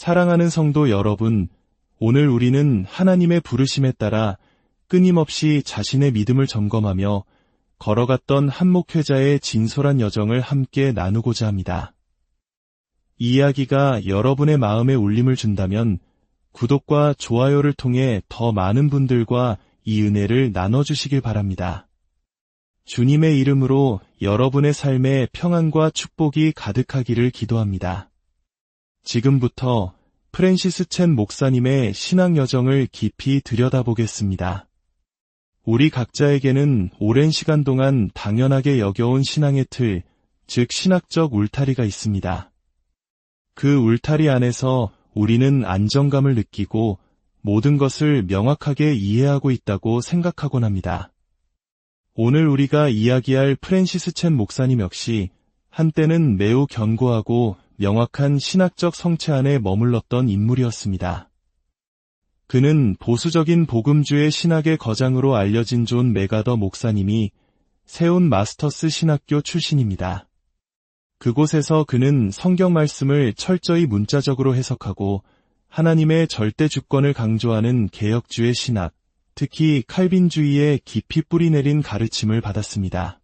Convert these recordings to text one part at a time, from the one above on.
사랑하는 성도 여러분, 오늘 우리는 하나님의 부르심에 따라 끊임없이 자신의 믿음을 점검하며 걸어갔던 한 목회자의 진솔한 여정을 함께 나누고자 합니다. 이 이야기가 여러분의 마음에 울림을 준다면 구독과 좋아요를 통해 더 많은 분들과 이 은혜를 나눠주시길 바랍니다. 주님의 이름으로 여러분의 삶에 평안과 축복이 가득하기를 기도합니다. 지금부터 프랜시스 첸 목사님의 신앙 여정을 깊이 들여다보겠습니다. 우리 각자에게는 오랜 시간 동안 당연하게 여겨온 신앙의 틀, 즉 신학적 울타리가 있습니다. 그 울타리 안에서 우리는 안정감을 느끼고 모든 것을 명확하게 이해하고 있다고 생각하곤 합니다. 오늘 우리가 이야기할 프랜시스 첸 목사님 역시 한때는 매우 견고하고 명확한 신학적 성체 안에 머물렀던 인물이었습니다. 그는 보수적인 복음주의 신학의 거장으로 알려진 존 맥아더 목사님이 세운 마스터스 신학교 출신입니다. 그곳에서 그는 성경 말씀을 철저히 문자적으로 해석하고 하나님의 절대 주권을 강조하는 개혁주의 신학, 특히 칼빈주의에 깊이 뿌리내린 가르침을 받았습니다.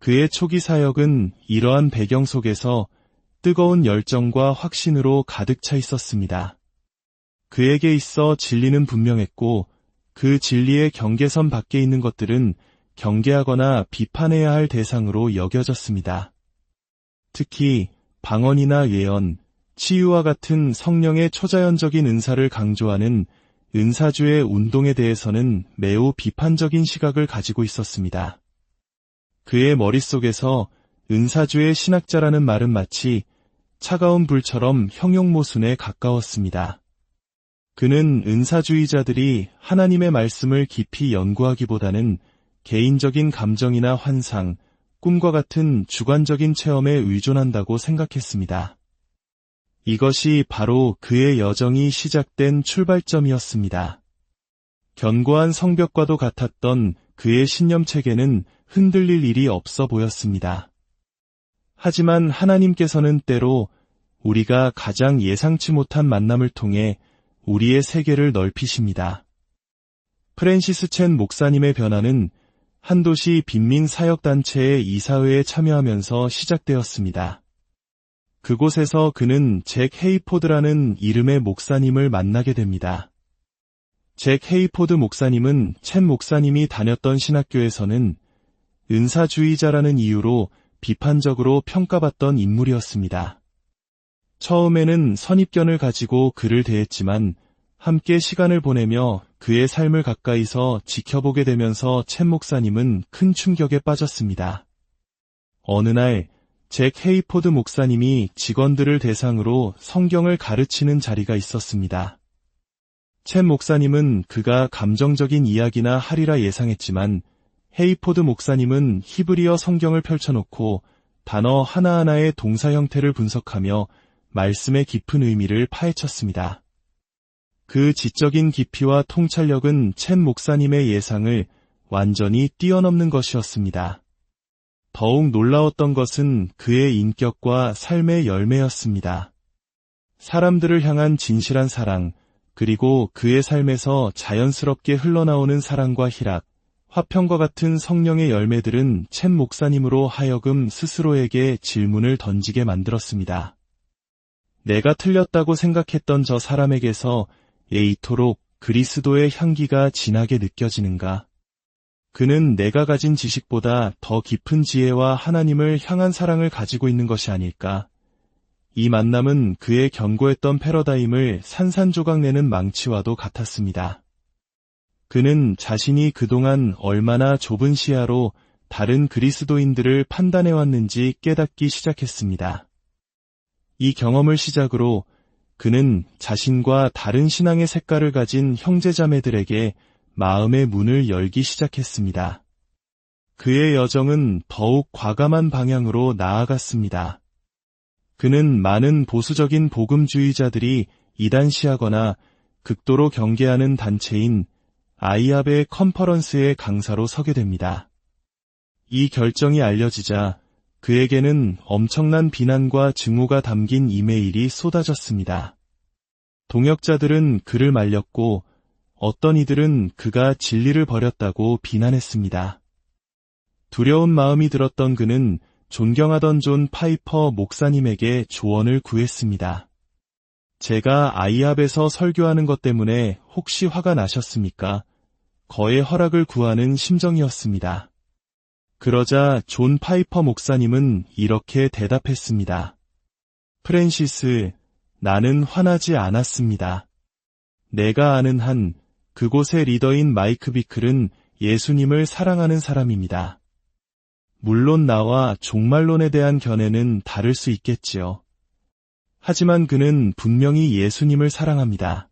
그의 초기 사역은 이러한 배경 속에서 뜨거운 열정과 확신으로 가득 차 있었습니다. 그에게 있어 진리는 분명했고 그 진리의 경계선 밖에 있는 것들은 경계하거나 비판해야 할 대상으로 여겨졌습니다. 특히 방언이나 예언, 치유와 같은 성령의 초자연적인 은사를 강조하는 은사주의 운동에 대해서는 매우 비판적인 시각을 가지고 있었습니다. 그의 머릿속에서 은사주의 신학자라는 말은 마치 차가운 불처럼 형용모순에 가까웠습니다. 그는 은사주의자들이 하나님의 말씀을 깊이 연구하기보다는 개인적인 감정이나 환상, 꿈과 같은 주관적인 체험에 의존한다고 생각했습니다. 이것이 바로 그의 여정이 시작된 출발점이었습니다. 견고한 성벽과도 같았던 그의 신념체계는 흔들릴 일이 없어 보였습니다. 하지만 하나님께서는 때로 우리가 가장 예상치 못한 만남을 통해 우리의 세계를 넓히십니다. 프랜시스 첸 목사님의 변화는 한 도시 빈민 사역단체의 이사회에 참여하면서 시작되었습니다. 그곳에서 그는 잭 헤이포드라는 이름의 목사님을 만나게 됩니다. 잭 헤이포드 목사님은 첸 목사님이 다녔던 신학교에서는 은사주의자라는 이유로 비판적으로 평가받던 인물이었습니다. 처음에는 선입견을 가지고 그를 대했지만 함께 시간을 보내며 그의 삶을 가까이서 지켜보게 되면서 첸 목사님은 큰 충격에 빠졌습니다. 어느 날 잭 헤이포드 목사님이 직원들을 대상으로 성경을 가르치는 자리가 있었습니다. 첸 목사님은 그가 감정적인 이야기나 하리라 예상했지만 헤이포드 목사님은 히브리어 성경을 펼쳐놓고 단어 하나하나의 동사 형태를 분석하며 말씀의 깊은 의미를 파헤쳤습니다. 그 지적인 깊이와 통찰력은 첸 목사님의 예상을 완전히 뛰어넘는 것이었습니다. 더욱 놀라웠던 것은 그의 인격과 삶의 열매였습니다. 사람들을 향한 진실한 사랑, 그리고 그의 삶에서 자연스럽게 흘러나오는 사랑과 희락, 화평과 같은 성령의 열매들은 첸 목사님으로 하여금 스스로에게 질문을 던지게 만들었습니다. 내가 틀렸다고 생각했던 저 사람에게서 왜 이토록 그리스도의 향기가 진하게 느껴지는가? 그는 내가 가진 지식보다 더 깊은 지혜와 하나님을 향한 사랑을 가지고 있는 것이 아닐까? 이 만남은 그의 견고했던 패러다임을 산산조각내는 망치와도 같았습니다. 그는 자신이 그동안 얼마나 좁은 시야로 다른 그리스도인들을 판단해왔는지 깨닫기 시작했습니다. 이 경험을 시작으로 그는 자신과 다른 신앙의 색깔을 가진 형제자매들에게 마음의 문을 열기 시작했습니다. 그의 여정은 더욱 과감한 방향으로 나아갔습니다. 그는 많은 보수적인 복음주의자들이 이단시하거나 극도로 경계하는 단체인 아이압의 컨퍼런스의 강사로 서게 됩니다. 이 결정이 알려지자 그에게는 엄청난 비난과 증오가 담긴 이메일이 쏟아졌습니다. 동역자들은 그를 말렸고 어떤 이들은 그가 진리를 버렸다고 비난했습니다. 두려운 마음이 들었던 그는 존경하던 존 파이퍼 목사님에게 조언을 구했습니다. 제가 아이합에서 설교하는 것 때문에 혹시 화가 나셨습니까? 거의 허락을 구하는 심정이었습니다. 그러자 존 파이퍼 목사님은 이렇게 대답했습니다. 프랜시스, 나는 화나지 않았습니다. 내가 아는 한 그곳의 리더인 마이크 비클은 예수님을 사랑하는 사람입니다. 물론 나와 종말론에 대한 견해는 다를 수 있겠지요. 하지만 그는 분명히 예수님을 사랑합니다.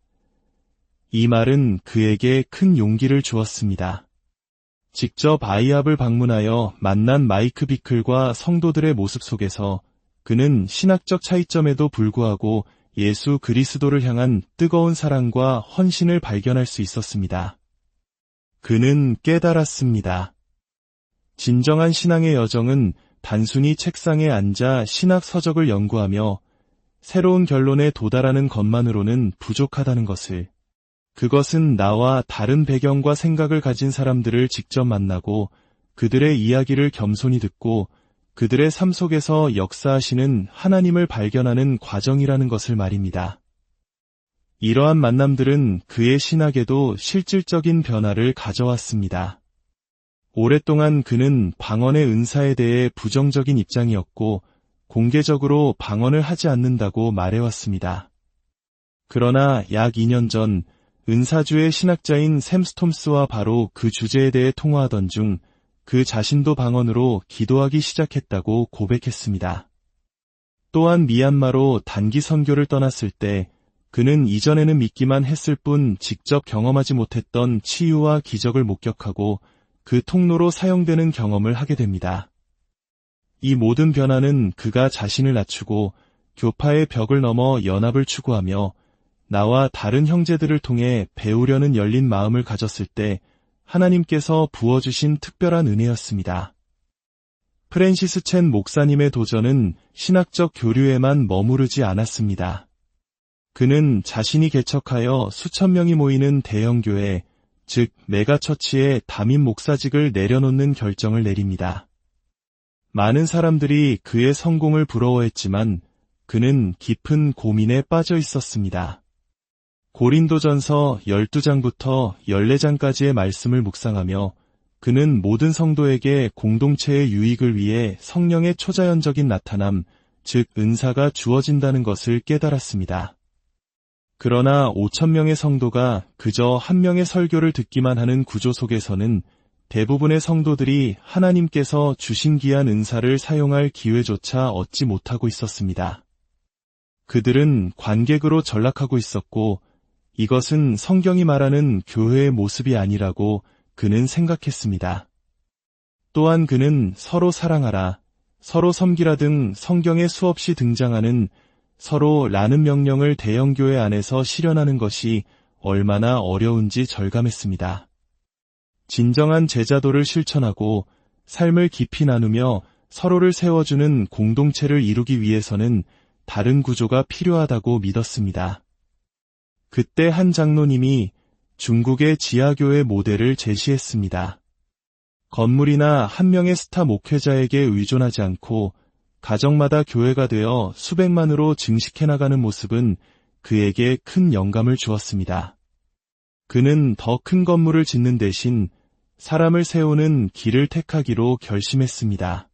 이 말은 그에게 큰 용기를 주었습니다. 직접 아이합을 방문하여 만난 마이크 비클과 성도들의 모습 속에서 그는 신학적 차이점에도 불구하고 예수 그리스도를 향한 뜨거운 사랑과 헌신을 발견할 수 있었습니다. 그는 깨달았습니다. 진정한 신앙의 여정은 단순히 책상에 앉아 신학 서적을 연구하며 새로운 결론에 도달하는 것만으로는 부족하다는 것을, 그것은 나와 다른 배경과 생각을 가진 사람들을 직접 만나고 그들의 이야기를 겸손히 듣고 그들의 삶 속에서 역사하시는 하나님을 발견하는 과정이라는 것을 말입니다. 이러한 만남들은 그의 신학에도 실질적인 변화를 가져왔습니다. 오랫동안 그는 방언의 은사에 대해 부정적인 입장이었고 공개적으로 방언을 하지 않는다고 말해왔습니다. 그러나 약 2년 전 은사주의 신학자인 샘 스톰스와 바로 그 주제에 대해 통화하던 중 그 자신도 방언으로 기도하기 시작했다고 고백했습니다. 또한 미얀마로 단기 선교를 떠났을 때 그는 이전에는 믿기만 했을 뿐 직접 경험하지 못했던 치유와 기적을 목격하고 그 통로로 사용되는 경험을 하게 됩니다. 이 모든 변화는 그가 자신을 낮추고 교파의 벽을 넘어 연합을 추구하며 나와 다른 형제들을 통해 배우려는 열린 마음을 가졌을 때 하나님께서 부어주신 특별한 은혜였습니다. 프랜시스 첸 목사님의 도전은 신학적 교류에만 머무르지 않았습니다. 그는 자신이 개척하여 수천 명이 모이는 대형교회, 즉 메가처치의 담임 목사직을 내려놓는 결정을 내립니다. 많은 사람들이 그의 성공을 부러워했지만 그는 깊은 고민에 빠져 있었습니다. 고린도전서 12장부터 14장까지의 말씀을 묵상하며 그는 모든 성도에게 공동체의 유익을 위해 성령의 초자연적인 나타남, 즉 은사가 주어진다는 것을 깨달았습니다. 그러나 5,000명의 성도가 그저 한 명의 설교를 듣기만 하는 구조 속에서는 대부분의 성도들이 하나님께서 주신 귀한 은사를 사용할 기회조차 얻지 못하고 있었습니다. 그들은 관객으로 전락하고 있었고 이것은 성경이 말하는 교회의 모습이 아니라고 그는 생각했습니다. 또한 그는 서로 사랑하라, 서로 섬기라 등 성경에 수없이 등장하는 서로라는 명령을 대형교회 안에서 실현하는 것이 얼마나 어려운지 절감했습니다. 진정한 제자도를 실천하고 삶을 깊이 나누며 서로를 세워주는 공동체를 이루기 위해서는 다른 구조가 필요하다고 믿었습니다. 그때 한 장로님이 중국의 지하교회 모델을 제시했습니다. 건물이나 한 명의 스타 목회자에게 의존하지 않고 가정마다 교회가 되어 수백만으로 증식해나가는 모습은 그에게 큰 영감을 주었습니다. 그는 더 큰 건물을 짓는 대신 사람을 세우는 길을 택하기로 결심했습니다.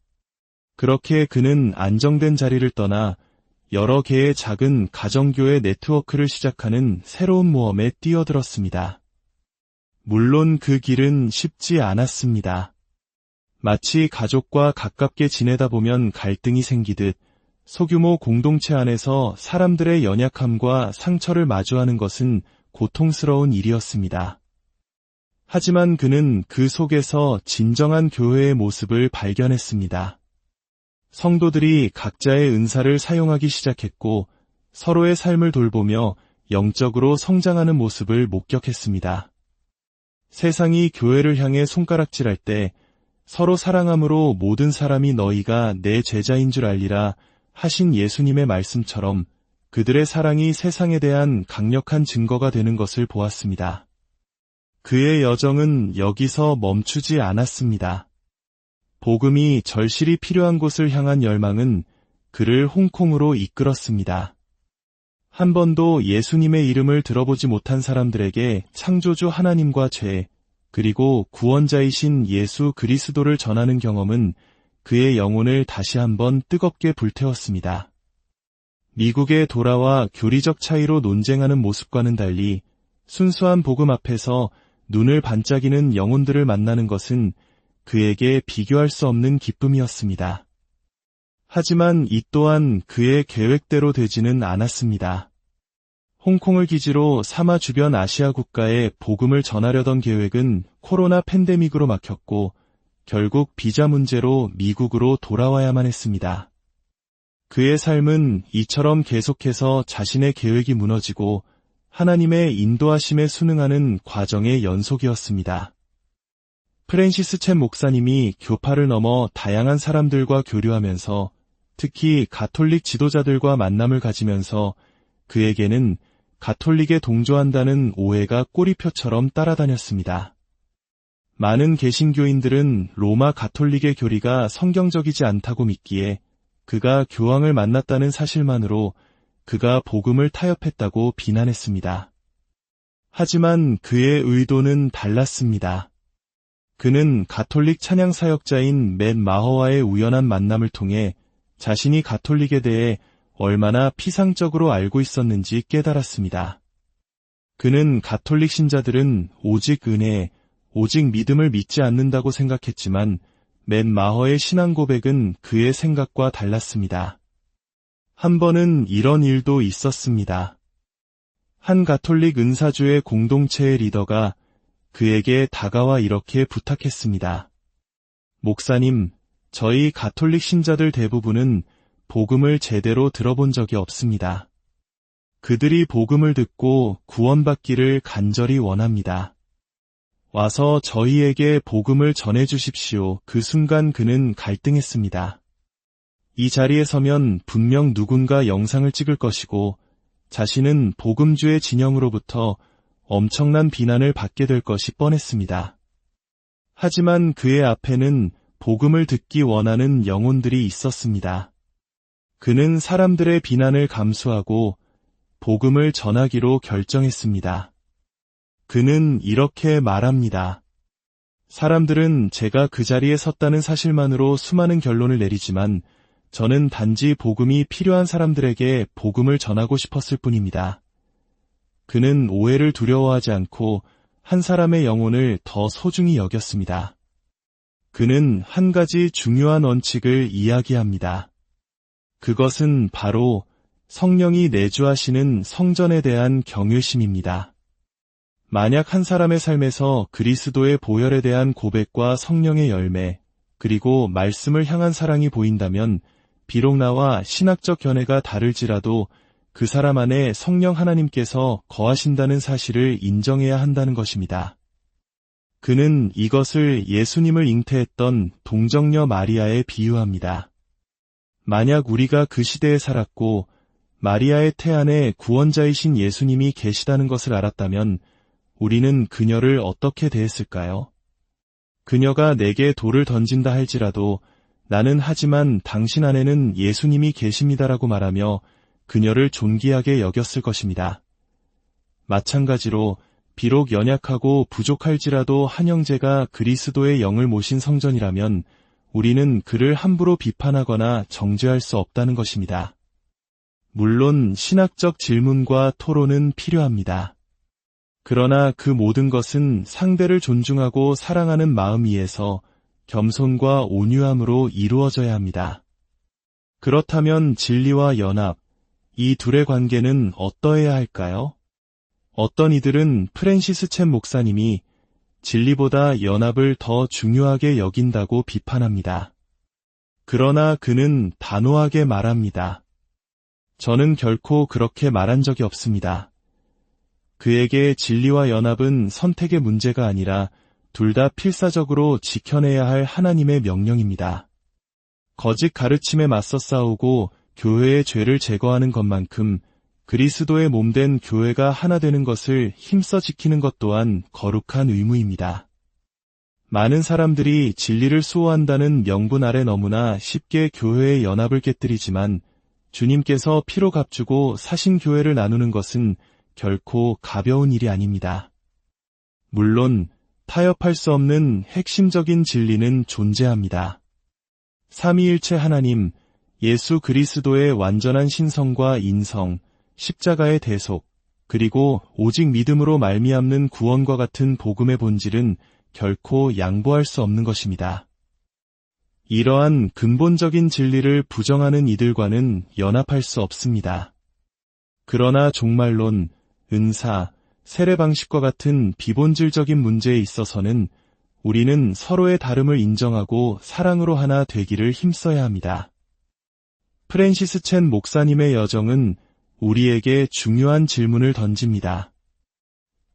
그렇게 그는 안정된 자리를 떠나 여러 개의 작은 가정교회 네트워크를 시작하는 새로운 모험에 뛰어들었습니다. 물론 그 길은 쉽지 않았습니다. 마치 가족과 가깝게 지내다 보면 갈등이 생기듯 소규모 공동체 안에서 사람들의 연약함과 상처를 마주하는 것은 고통스러운 일이었습니다. 하지만 그는 그 속에서 진정한 교회의 모습을 발견했습니다. 성도들이 각자의 은사를 사용하기 시작했고 서로의 삶을 돌보며 영적으로 성장하는 모습을 목격했습니다. 세상이 교회를 향해 손가락질할 때 서로 사랑함으로 모든 사람이 너희가 내 제자인 줄 알리라 하신 예수님의 말씀처럼 그들의 사랑이 세상에 대한 강력한 증거가 되는 것을 보았습니다. 그의 여정은 여기서 멈추지 않았습니다. 복음이 절실히 필요한 곳을 향한 열망은 그를 홍콩으로 이끌었습니다. 한 번도 예수님의 이름을 들어보지 못한 사람들에게 창조주 하나님과 죄, 그리고 구원자이신 예수 그리스도를 전하는 경험은 그의 영혼을 다시 한번 뜨겁게 불태웠습니다. 미국에 돌아와 교리적 차이로 논쟁하는 모습과는 달리 순수한 복음 앞에서 눈을 반짝이는 영혼들을 만나는 것은 그에게 비교할 수 없는 기쁨이었습니다. 하지만 이 또한 그의 계획대로 되지는 않았습니다. 홍콩을 기지로 사마 주변 아시아 국가에 복음을 전하려던 계획은 코로나 팬데믹으로 막혔고 결국 비자 문제로 미국으로 돌아와야만 했습니다. 그의 삶은 이처럼 계속해서 자신의 계획이 무너지고 하나님의 인도하심에 순응하는 과정의 연속이었습니다. 프랜시스 챗 목사님이 교파를 넘어 다양한 사람들과 교류하면서 특히 가톨릭 지도자들과 만남을 가지면서 그에게는 가톨릭에 동조한다는 오해가 꼬리표처럼 따라다녔습니다. 많은 개신교인들은 로마 가톨릭의 교리가 성경적이지 않다고 믿기에 그가 교황을 만났다는 사실만으로 그가 복음을 타협했다고 비난했습니다. 하지만 그의 의도는 달랐습니다. 그는 가톨릭 찬양사역자인 맷 마허와의 우연한 만남을 통해 자신이 가톨릭에 대해 얼마나 피상적으로 알고 있었는지 깨달았습니다. 그는 가톨릭 신자들은 오직 은혜, 오직 믿음을 믿지 않는다고 생각했지만 맷 마허의 신앙 고백은 그의 생각과 달랐습니다. 한 번은 이런 일도 있었습니다. 한 가톨릭 은사주의 공동체의 리더가 그에게 다가와 이렇게 부탁했습니다. 목사님, 저희 가톨릭 신자들 대부분은 복음을 제대로 들어본 적이 없습니다. 그들이 복음을 듣고 구원받기를 간절히 원합니다. 와서 저희에게 복음을 전해주십시오. 그 순간 그는 갈등했습니다. 이 자리에 서면 분명 누군가 영상을 찍을 것이고 자신은 복음주의 진영으로부터 엄청난 비난을 받게 될 것이 뻔했습니다. 하지만 그의 앞에는 복음을 듣기 원하는 영혼들이 있었습니다. 그는 사람들의 비난을 감수하고 복음을 전하기로 결정했습니다. 그는 이렇게 말합니다. 사람들은 제가 그 자리에 섰다는 사실만으로 수많은 결론을 내리지만 저는 단지 복음이 필요한 사람들에게 복음을 전하고 싶었을 뿐입니다. 그는 오해를 두려워하지 않고 한 사람의 영혼을 더 소중히 여겼습니다. 그는 한 가지 중요한 원칙을 이야기합니다. 그것은 바로 성령이 내주하시는 성전에 대한 경외심입니다. 만약 한 사람의 삶에서 그리스도의 보혈에 대한 고백과 성령의 열매, 그리고 말씀을 향한 사랑이 보인다면 비록 나와 신학적 견해가 다를지라도 그 사람 안에 성령 하나님께서 거하신다는 사실을 인정해야 한다는 것입니다. 그는 이것을 예수님을 잉태했던 동정녀 마리아에 비유합니다. 만약 우리가 그 시대에 살았고 마리아의 태 안에 구원자이신 예수님이 계시다는 것을 알았다면 우리는 그녀를 어떻게 대했을까요? 그녀가 내게 돌을 던진다 할지라도 나는 하지만 당신 안에는 예수님이 계십니다라고 말하며 그녀를 존귀하게 여겼을 것입니다. 마찬가지로 비록 연약하고 부족할지라도 한 형제가 그리스도의 영을 모신 성전이라면 우리는 그를 함부로 비판하거나 정죄할 수 없다는 것입니다. 물론 신학적 질문과 토론은 필요합니다. 그러나 그 모든 것은 상대를 존중하고 사랑하는 마음 위에서 겸손과 온유함으로 이루어져야 합니다. 그렇다면 진리와 연합, 이 둘의 관계는 어떠해야 할까요? 어떤 이들은 프랜시스 챗 목사님이 진리보다 연합을 더 중요하게 여긴다고 비판합니다. 그러나 그는 단호하게 말합니다. 저는 결코 그렇게 말한 적이 없습니다. 그에게 진리와 연합은 선택의 문제가 아니라 둘 다 필사적으로 지켜내야 할 하나님의 명령입니다. 거짓 가르침에 맞서 싸우고 교회의 죄를 제거하는 것만큼 그리스도의 몸된 교회가 하나 되는 것을 힘써 지키는 것 또한 거룩한 의무입니다. 많은 사람들이 진리를 수호한다는 명분 아래 너무나 쉽게 교회의 연합을 깨뜨리지만 주님께서 피로 값주고 사신 교회를 나누는 것은 결코 가벼운 일이 아닙니다. 물론 타협할 수 없는 핵심적인 진리는 존재합니다. 삼위일체 하나님, 예수 그리스도의 완전한 신성과 인성, 십자가의 대속, 그리고 오직 믿음으로 말미암는 구원과 같은 복음의 본질은 결코 양보할 수 없는 것입니다. 이러한 근본적인 진리를 부정하는 이들과는 연합할 수 없습니다. 그러나 종말론, 은사, 세례 방식과 같은 비본질적인 문제에 있어서는 우리는 서로의 다름을 인정하고 사랑으로 하나 되기를 힘써야 합니다. 프랜시스 첸 목사님의 여정은 우리에게 중요한 질문을 던집니다.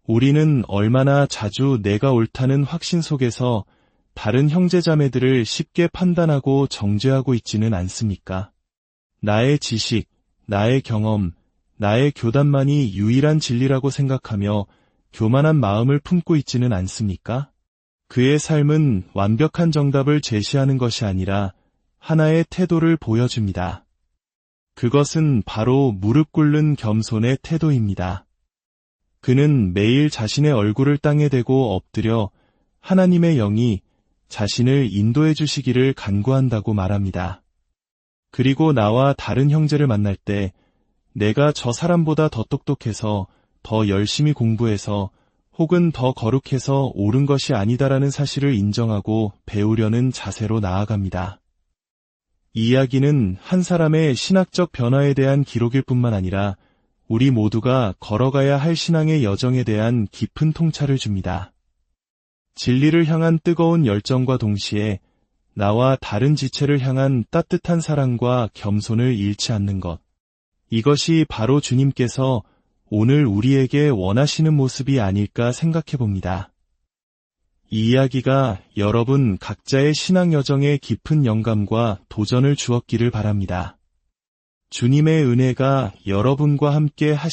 우리는 얼마나 자주 내가 옳다는 확신 속에서 다른 형제자매들을 쉽게 판단하고 정죄하고 있지는 않습니까? 나의 지식, 나의 경험, 나의 교단만이 유일한 진리라고 생각하며 교만한 마음을 품고 있지는 않습니까? 그의 삶은 완벽한 정답을 제시하는 것이 아니라 하나의 태도를 보여줍니다. 그것은 바로 무릎 꿇는 겸손의 태도입니다. 그는 매일 자신의 얼굴을 땅에 대고 엎드려 하나님의 영이 자신을 인도해 주시기를 간구한다고 말합니다. 그리고 나와 다른 형제를 만날 때 내가 저 사람보다 더 똑똑해서 더 열심히 공부해서 혹은 더 거룩해서 옳은 것이 아니다라는 사실을 인정하고 배우려는 자세로 나아갑니다. 이 이야기는 한 사람의 신학적 변화에 대한 기록일 뿐만 아니라 우리 모두가 걸어가야 할 신앙의 여정에 대한 깊은 통찰을 줍니다. 진리를 향한 뜨거운 열정과 동시에 나와 다른 지체를 향한 따뜻한 사랑과 겸손을 잃지 않는 것. 이것이 바로 주님께서 오늘 우리에게 원하시는 모습이 아닐까 생각해 봅니다. 이 이야기가 여러분 각자의 신앙 여정에 깊은 영감과 도전을 주었기를 바랍니다. 주님의 은혜가 여러분과 함께 하시기를